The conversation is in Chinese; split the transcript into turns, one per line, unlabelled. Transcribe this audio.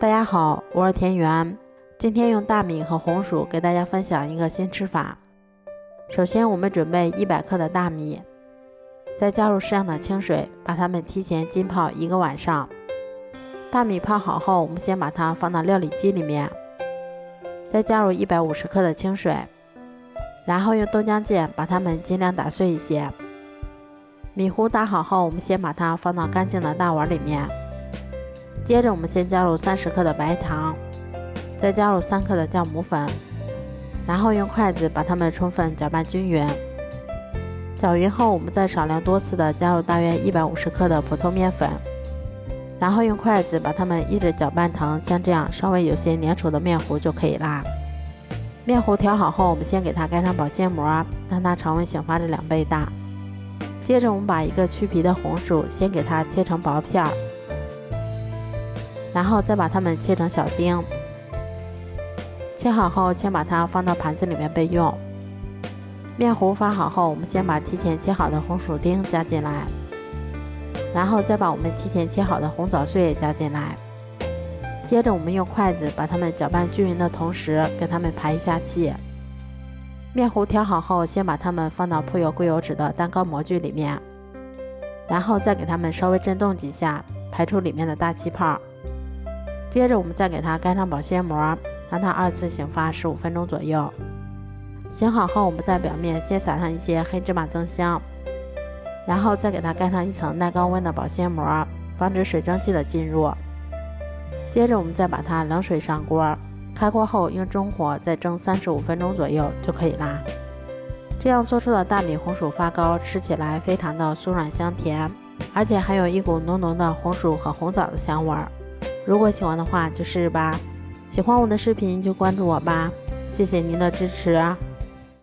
大家好，我是田园。今天用大米和红薯给大家分享一个新吃法。首先我们准备100克的大米，再加入适量的清水，把它们提前浸泡1个晚上。大米泡好后，我们先把它放到料理机里面，再加入150克的清水，然后用豆浆键把它们尽量打碎一些。米糊打好后，我们先把它放到干净的大碗里面。接着我们先加入30克的白糖，再加入3克的酵母粉，然后用筷子把它们充分搅拌均匀。搅匀后，我们再少量多次的加入大约150克的普通面粉，然后用筷子把它们一直搅拌成像这样稍微有些粘稠的面糊就可以啦。面糊调好后，我们先给它盖上保鲜膜，让它常温醒发至2倍大。接着我们把一个去皮的红薯先给它切成薄片，然后再把它们切成小丁。切好后，先把它放到盘子里面备用。面糊发好后，我们先把提前切好的红薯丁加进来，然后再把我们提前切好的红枣碎也加进来。接着我们用筷子把它们搅拌均匀的同时，给它们排一下气。面糊调好后，先把它们放到铺有硅油纸的蛋糕模具里面，然后再给它们稍微震动几下，排出里面的大气泡。接着我们再给它盖上保鲜膜，让它2次醒发15分钟左右。醒好后，我们在表面先撒上一些黑芝麻增香，然后再给它盖上一层耐高温的保鲜膜，防止水蒸气的进入。接着我们再把它冷水上锅，开锅后用中火再蒸35分钟左右就可以啦。这样做出的大米红薯发糕吃起来非常的酥软香甜，而且还有一股浓浓的红薯和红枣的香味儿。如果喜欢的话就试试吧。喜欢我的视频就关注我吧，谢谢您的支持。